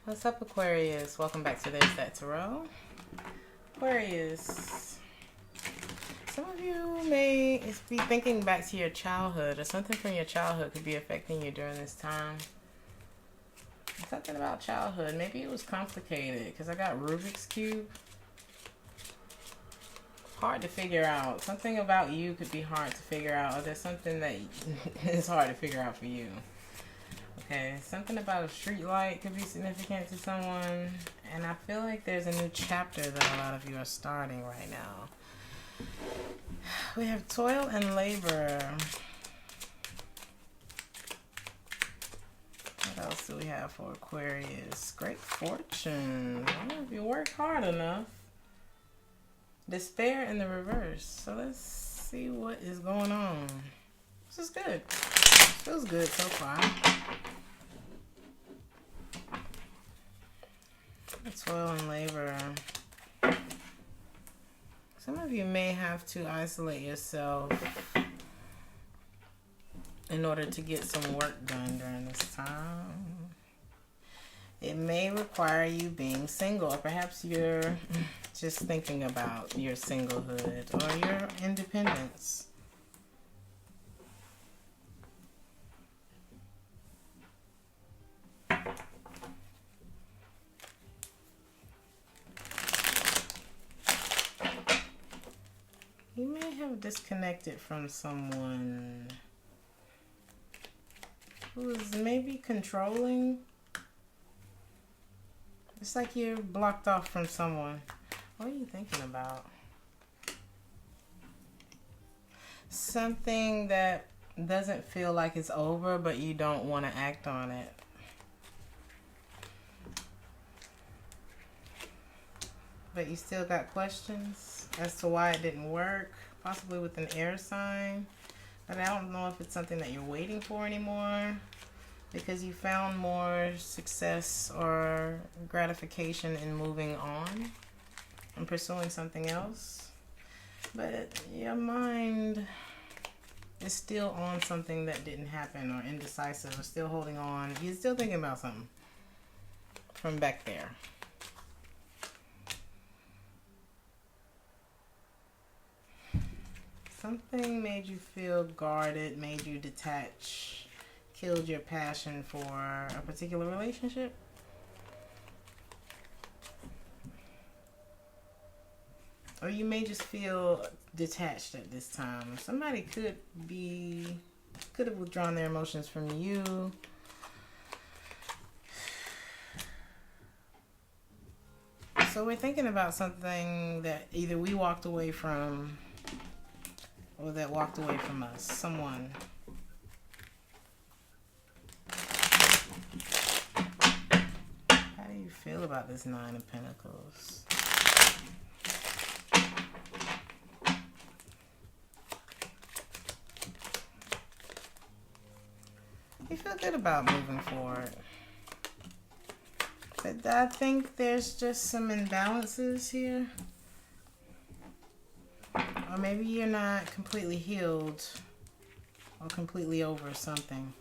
What's up, Aquarius? Welcome back to Theresthattarot. Aquarius, some of you may be thinking back to your childhood, or something from your childhood could be affecting you during this time. Something about childhood. Maybe it was complicated, because I got Rubik's Cube. Hard to figure out. Something about you could be hard to figure out, or there's something that is hard to figure out for you. Okay, something about a street light could be significant to someone, and I feel like there's a new chapter that a lot of you are starting right now. We have toil and labor. What else do we have for Aquarius? Great fortune. Well, if you work hard enough. Despair in the reverse. So let's see what is going on. This is good. Feels good so far. Toil and labor. Some of you may have to isolate yourself in order to get some work done during this time. It may require you being single, or perhaps you're just thinking about your singlehood or your independence. You may have disconnected from someone who is maybe controlling. It's like you're blocked off from someone. What are you thinking about? Something that doesn't feel like it's over, but you don't want to act on it. But you still got questions as to why it didn't work, possibly with an air sign. But I don't know if it's something that you're waiting for anymore, because you found more success or gratification in moving on and pursuing something else. But your mind is still on something that didn't happen, or indecisive, or still holding on. You're still thinking about something from back there. Something made you feel guarded, made you detach, killed your passion for a particular relationship. Or you may just feel detached at this time. Somebody could have withdrawn their emotions from you. So we're thinking about something that either we walked away from, or that walked away from us. Someone. How do you feel about this Nine of Pentacles? You feel good about moving forward. But I think there's just some imbalances here. Or maybe you're not completely healed or completely over something.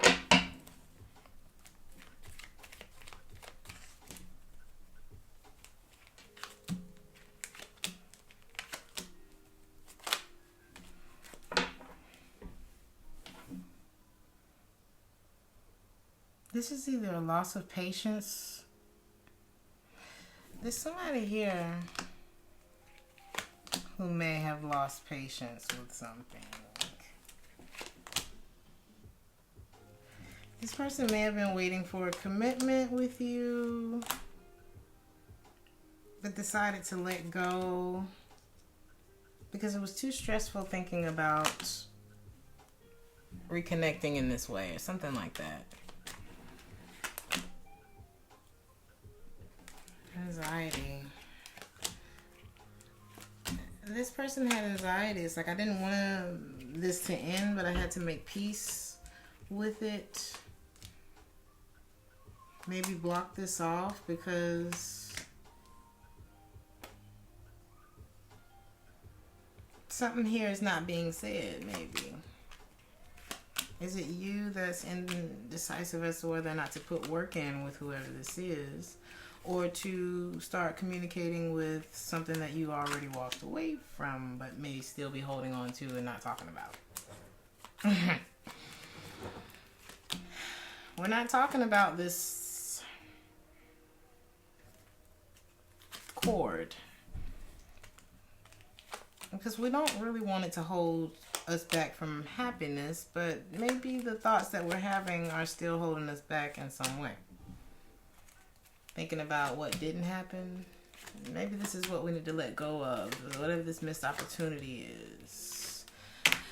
This is either a loss of patience. There's somebody here who may have lost patience with something. This person may have been waiting for a commitment with you, but decided to let go because it was too stressful thinking about reconnecting in this way, or something like that. Anxiety. This person had anxiety. It's like, I didn't want this to end, but I had to make peace with it. Maybe block this off because something here is not being said, maybe. Is it you that's indecisive as to whether or not to put work in with whoever this is, or to start communicating with something that you already walked away from but may still be holding on to and not talking about? We're not talking about this cord because we don't really want it to hold us back from happiness, but maybe the thoughts that we're having are still holding us back in some way. Thinking about what didn't happen. Maybe this is what we need to let go of, whatever this missed opportunity is.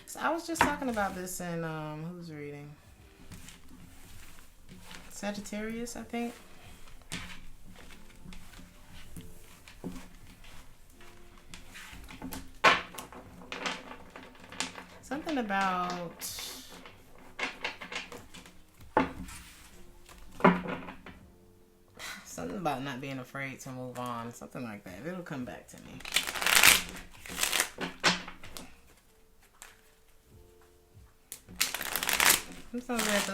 So I was just talking about this in who's reading? Sagittarius, I think. Something about not being afraid to move on. Something like that. It'll come back to me.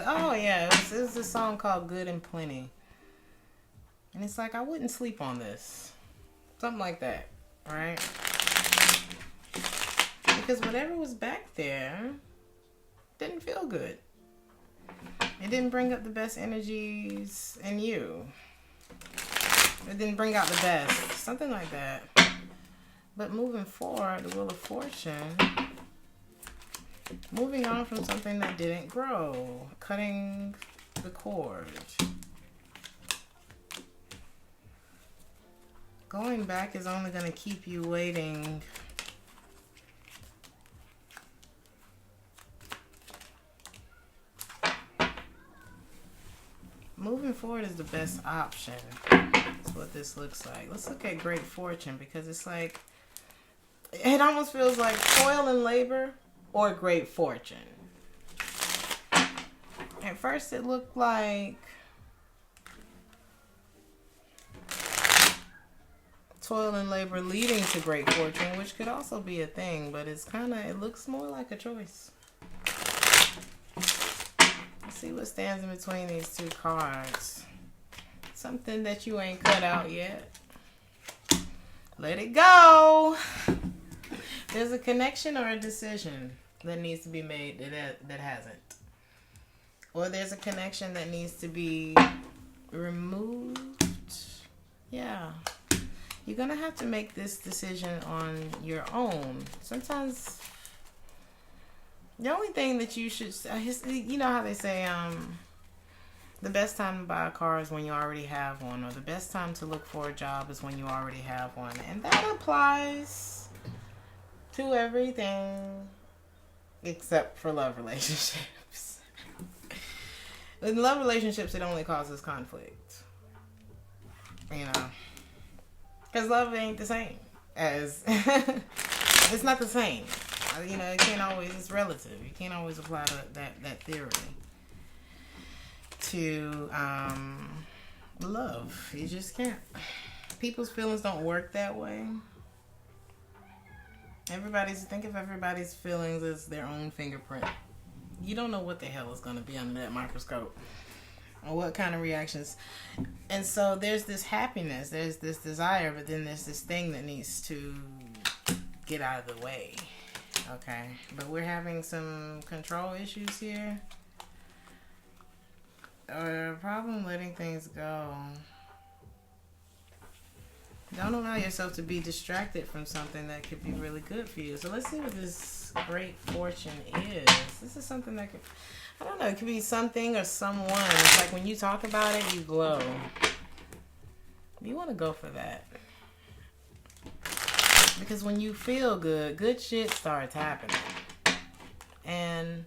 Oh yeah, it was a song called Good and Plenty. And it's like, I wouldn't sleep on this. Something like that, right? Because whatever was back there didn't feel good. It didn't bring up the best energies in you. It didn't bring out the best. Something like that. But moving forward, the Wheel of Fortune, moving on from something that didn't grow. Cutting the cord. Going back is only going to keep you waiting. Moving forward is the best option. That's what this looks like. Let's look at Great Fortune, because it's like, it almost feels like toil and labor or great fortune. At first it looked like toil and labor leading to great fortune, which could also be a thing, but it looks more like a choice. Let's see what stands in between these two cards. Something that you ain't cut out yet. Let it go. There's a connection or a decision that needs to be made that hasn't. Or there's a connection that needs to be removed. Yeah. You're going to have to make this decision on your own. Sometimes the only thing that you should, you know how they say, the best time to buy a car is when you already have one, or the best time to look for a job is when you already have one. And that applies to everything except for love relationships. In love relationships, it only causes conflict. You know, because love ain't the same as, it's not the same. You know, it can't always, it's relative. You can't always apply that theory to love. You just can't. People's feelings don't work that way. Think of everybody's feelings as their own fingerprint. You don't know what the hell is going to be under that microscope, or what kind of reactions. And so there's this happiness, there's this desire, but then there's this thing that needs to get out of the way. Okay, but we're having some control issues here. Or a problem letting things go. Don't allow yourself to be distracted from something that could be really good for you. So let's see what this great fortune is. This is something that could, I don't know, it could be something or someone. It's like when you talk about it, you glow. You want to go for that. Because when you feel good, good shit starts happening. And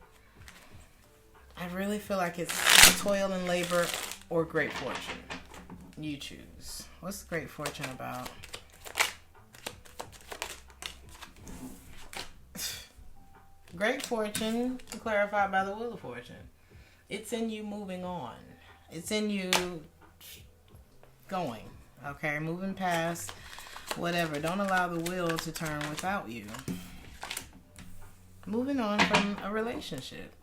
I really feel like it's toil and labor or great fortune. You choose. What's great fortune about? Great fortune, clarified by the Wheel of Fortune. It's in you moving on. It's in you going. Okay, moving past whatever. Don't allow the wheel to turn without you. Moving on from a relationship.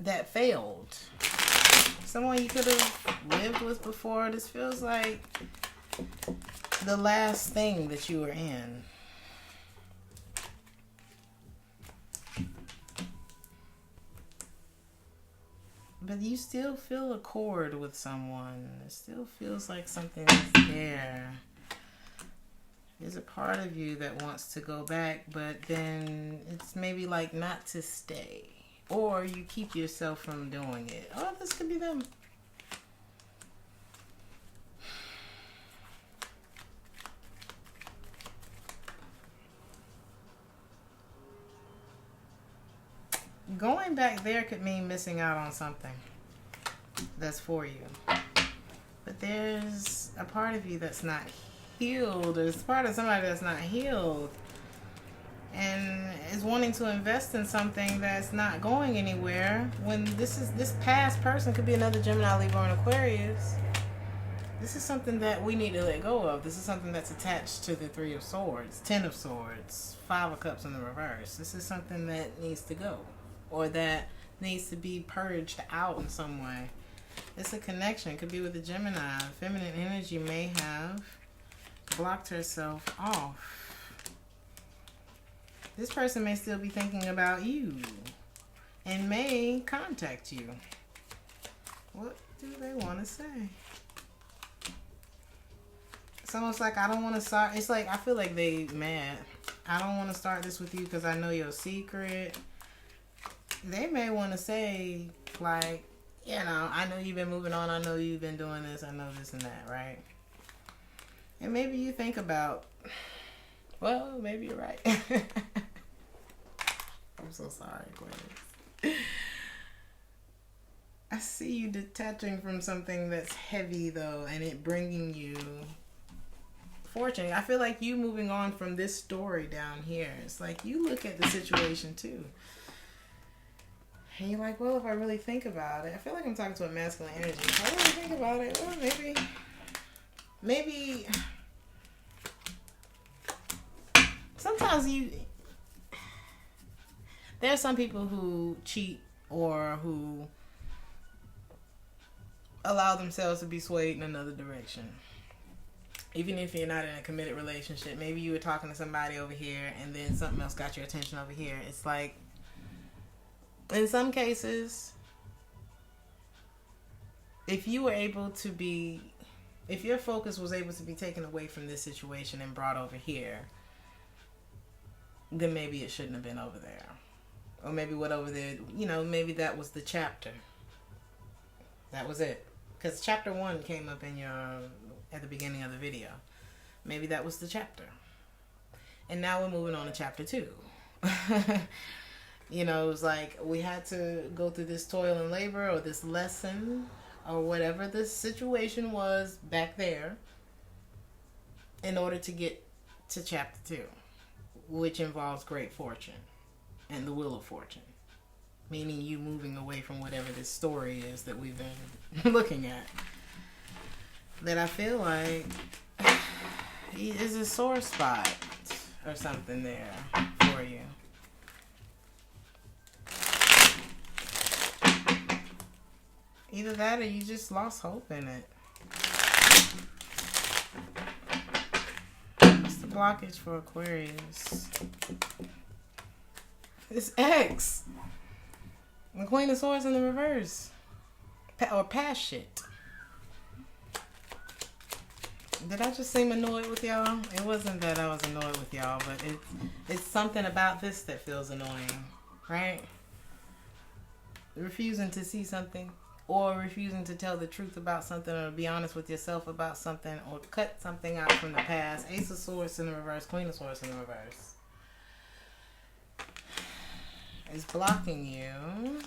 that failed. Someone you could have lived with before. This feels like the last thing that you were in. But you still feel a chord with someone. It still feels like something is there. There's a part of you that wants to go back, but then it's maybe like not to stay. Or you keep yourself from doing it. Oh, this could be them. Going back there could mean missing out on something that's for you. But there's a part of you that's not healed. There's part of somebody that's not healed and is wanting to invest in something that's not going anywhere, when this past person could be another Gemini, Libra, and Aquarius. This is something that we need to let go of. This is something that's attached to the Three of Swords, Ten of Swords, Five of Cups in the reverse. This is something that needs to go, or that needs to be purged out in some way. It's a connection. It could be with a Gemini. Feminine energy may have blocked herself off. This person may still be thinking about you and may contact you. What do they want to say? It's almost like I don't want to start. It's like I feel like they mad. I don't want to start this with you because I know your secret. They may want to say, like, you know, I know you've been moving on. I know you've been doing this. I know this and that, right? And maybe you think about, well, maybe you're right. I'm so sorry, Aquarius. I see you detaching from something that's heavy, though, and it bringing you fortune. I feel like you moving on from this story down here. It's like you look at the situation, too. And you're like, well, if I really think about it, I feel like I'm talking to a masculine energy. If I really think about it, well, maybe sometimes there are some people who cheat or who allow themselves to be swayed in another direction. Even if you're not in a committed relationship, maybe you were talking to somebody over here and then something else got your attention over here. It's like, in some cases, if you were able to be, if your focus was able to be taken away from this situation and brought over here, then maybe it shouldn't have been over there. Or maybe what over there, you know, maybe that was the chapter. That was it. Because chapter 1 came up in at the beginning of the video. Maybe that was the chapter. And now we're moving on to chapter 2. You know, it was like we had to go through this toil and labor or this lesson or whatever the situation was back there in order to get to chapter 2, which involves great fortune and the wheel of fortune, meaning you moving away from whatever this story is that we've been looking at. That I feel like is a sore spot or something there for you. Either that or you just lost hope in it. What's the blockage for Aquarius? It's X. The Queen of Swords in the reverse. Or past shit. Did I just seem annoyed with y'all? It wasn't that I was annoyed with y'all, but it's something about this that feels annoying, right? Refusing to see something, or refusing to tell the truth about something, or be honest with yourself about something, or cut something out from the past. Ace of Swords in the reverse, Queen of Swords in the reverse. Is blocking you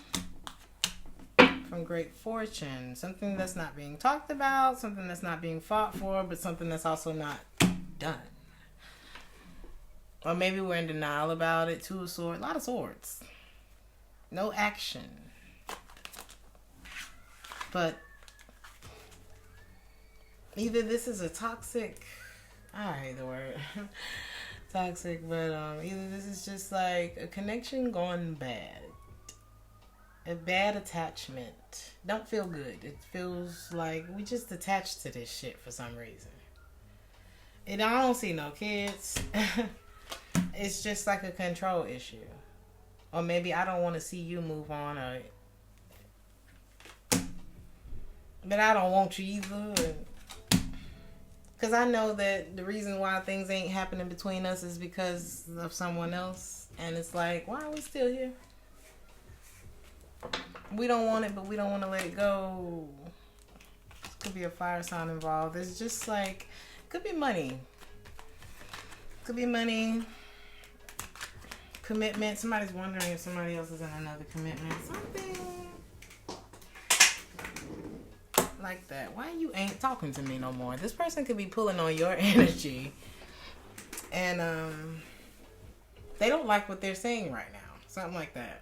from great fortune. Something that's not being talked about, something that's not being fought for, but something that's also not done. Or maybe we're in denial about it. Two of Swords, a lot of swords. No action. But either this is a toxic, I hate the word toxic, but either this is just like a connection gone bad. A bad attachment. Don't feel good. It feels like we just attached to this shit for some reason. And I don't see no kids. It's just like a control issue. Or maybe I don't want to see you move on. But I don't want you either. Because I know that the reason why things ain't happening between us is because of someone else. And it's like, why are we still here? We don't want it, but we don't want to let it go. Could be a fire sign involved. It's just like, could be money. Could be money. Commitment. Somebody's wondering if somebody else is in another commitment. Something like that. Why you ain't talking to me no more? This person could be pulling on your energy. And they don't like what they're saying right now. Something like that.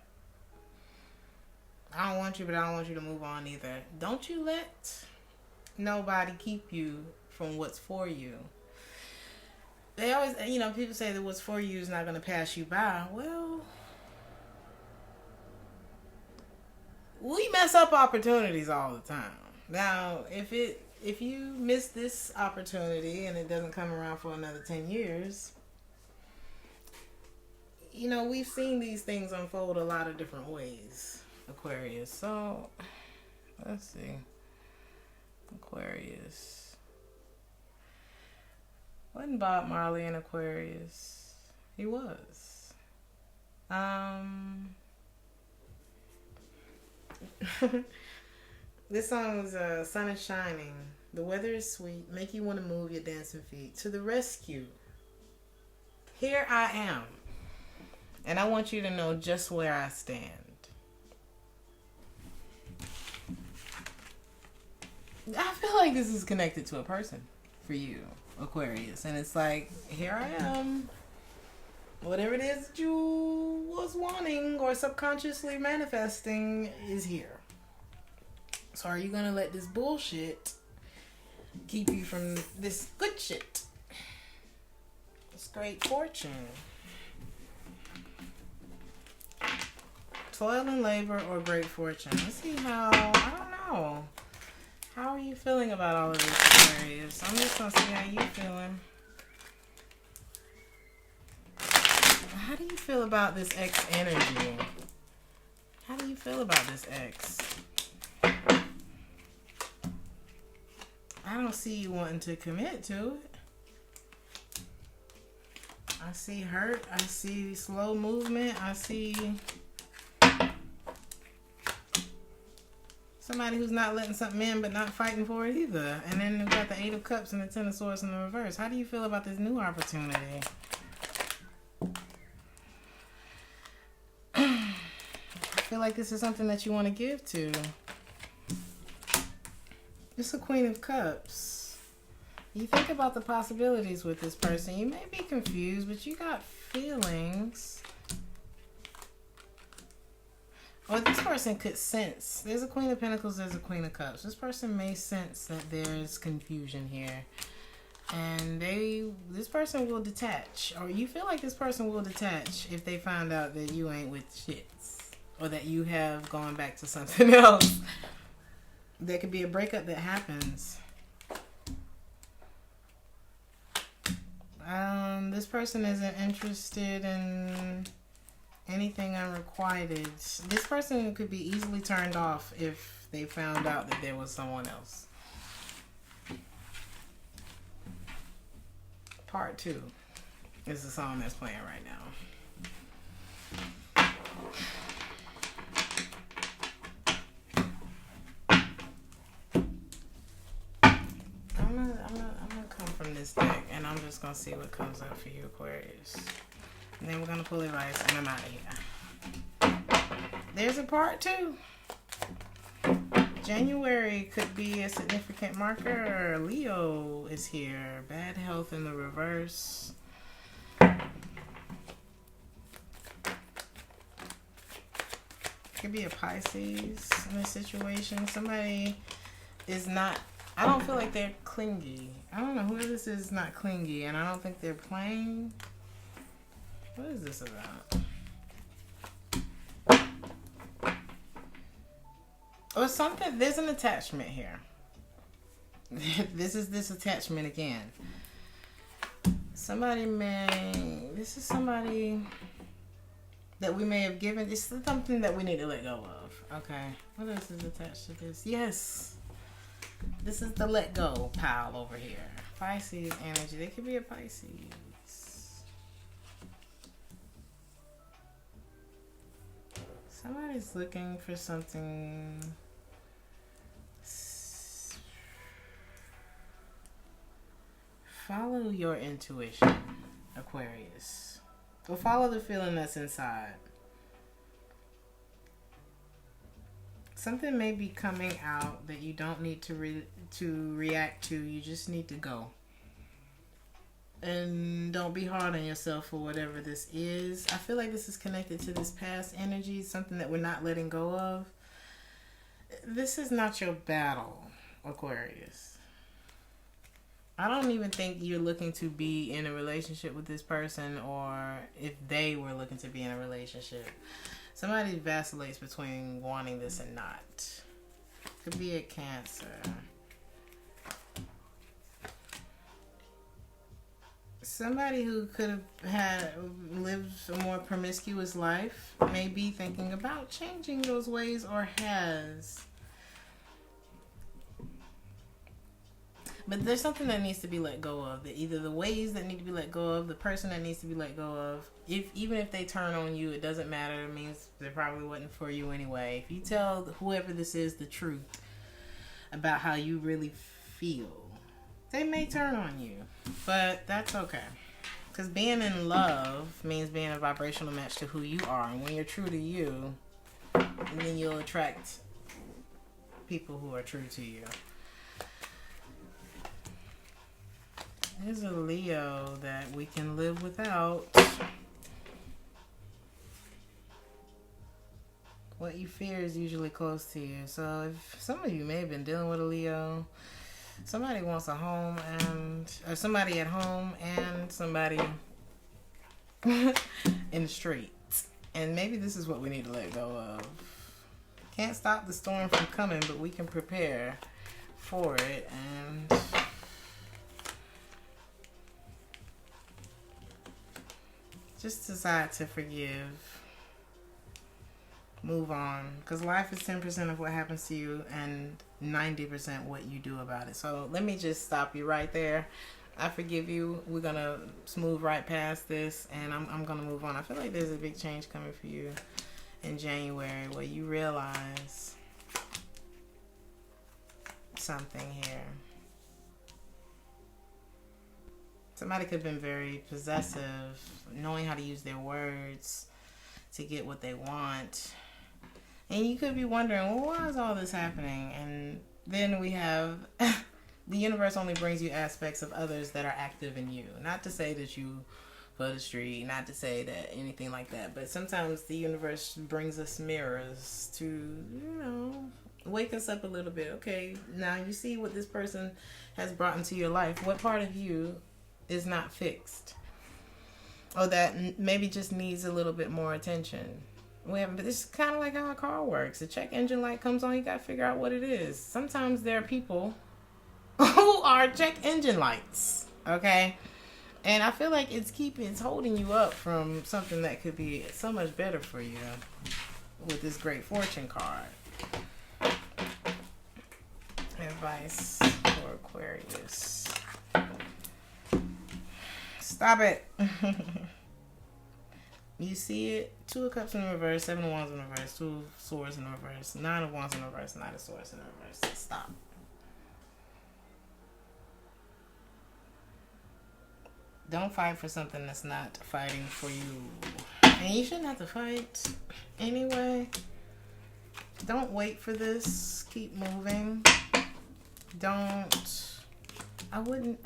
I don't want you, but I don't want you to move on either. Don't you let nobody keep you from what's for you. They always, people say that what's for you is not going to pass you by. Well, we mess up opportunities all the time. Now, if you miss this opportunity and it doesn't come around for another 10 years, we've seen these things unfold a lot of different ways. Aquarius. So, let's see. Aquarius. Wasn't Bob Marley in Aquarius? He was. This song was Sun is Shining. The weather is sweet. Make you want to move your dancing feet. To the rescue. Here I am. And I want you to know just where I stand. I feel like this is connected to a person for you, Aquarius. And it's like, here I am. Whatever it is that you was wanting or subconsciously manifesting is here. So are you going to let this bullshit keep you from this good shit? It's great fortune. Toil and labor or great fortune. Let's see how, I don't know. How are you feeling about all of this, Aquarius? I'm just going to see how you feeling. How do you feel about this ex energy? How do you feel about this ex? I don't see you wanting to commit to it. I see hurt. I see slow movement. I see somebody who's not letting something in but not fighting for it either. And then we've got the Eight of Cups and the Ten of Swords in the reverse. How do you feel about this new opportunity? I feel like this is something that you want to give to. It's a Queen of Cups. You think about the possibilities with this person. You may be confused, but you got feelings. Or this person could sense. There's a Queen of Pentacles, there's a Queen of Cups. This person may sense that there's confusion here. And this person will detach. Or you feel like this person will detach if they find out that you ain't with shits. Or that you have gone back to something else. There could be a breakup that happens. This person isn't interested in anything unrequited. This person could be easily turned off if they found out that there was someone else. Part 2 is the song that's playing right now. I'm gonna come from this deck and I'm just gonna see what comes up for you, Aquarius. And then we're gonna pull advice and I'm out of here. There's a part 2. January could be a significant marker. Leo is here. Bad health in the reverse. Could be a Pisces in this situation. Somebody is not, I don't feel like they're clingy. I don't know who this is not clingy, and I don't think they're playing. What is this about? or something. There's an attachment here. This is this attachment again. This is somebody that we may have given. This is something that we need to let go of. Okay. What else is attached to this? Yes. This is the let go pile over here. Pisces energy. They could be a Pisces. Somebody's looking for something. Follow your intuition, Aquarius. Or follow the feeling that's inside. Something may be coming out that you don't need to react to. You just need to go. And don't be hard on yourself for whatever this is. I feel like this is connected to this past energy, something that we're not letting go of. This is not your battle, Aquarius. I don't even think you're looking to be in a relationship with this person, or if they were looking to be in a relationship. Somebody vacillates between wanting this and not. Could be a Cancer. Somebody who could have lived a more promiscuous life may be thinking about changing those ways, or has. But there's something that needs to be let go of. Either the ways that need to be let go of, the person that needs to be let go of. Even if they turn on you, it doesn't matter. It means they probably wasn't for you anyway. If you tell whoever this is the truth about how you really feel, they may turn on you. But that's okay. Because being in love means being a vibrational match to who you are. And when you're true to you, then you'll attract people who are true to you. There's a Leo that we can live without. What you fear is usually close to you. So if some of you may have been dealing with a Leo, somebody wants a home, or somebody at home and somebody in the streets. And maybe this is what we need to let go of. Can't stop the storm from coming, but we can prepare for it. And just decide to forgive. Move on. Because life is 10% of what happens to you and 90% what you do about it. So let me just stop you right there. I forgive you. We're going to smooth right past this. And I'm going to move on. I feel like there's a big change coming for you in January where you realize something here. Somebody could have been very possessive, knowing how to use their words to get what they want. And you could be wondering, well, why is all this happening? And then we have the universe only brings you aspects of others that are active in you. Not to say that you for the street, not to say that anything like that, but sometimes the universe brings us mirrors to, wake us up a little bit. Okay, now you see what this person has brought into your life. What part of you is not fixed, or that maybe just needs a little bit more attention? But this is kind of like how a car works. The check engine light comes on, you got to figure out what it is. Sometimes there are people who are check engine lights, okay? And I feel like it's holding you up from something that could be so much better for you with this great fortune card. Advice for Aquarius. Stop it. You see it? 2 of Cups in reverse, 7 of Wands in reverse, 2 of Swords in reverse, 9 of Wands in reverse, 9 of Swords in reverse. Stop. Don't fight for something that's not fighting for you. And you shouldn't have to fight anyway. Don't wait for this. Keep moving. I wouldn't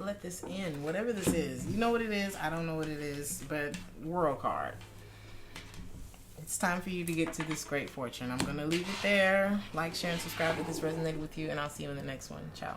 let this end. Whatever this is. You know what it is. I don't know what it is. But World card. It's time for you to get to this great fortune. I'm going to leave it there. Like, share, and subscribe if this resonated with you. And I'll see you in the next one. Ciao.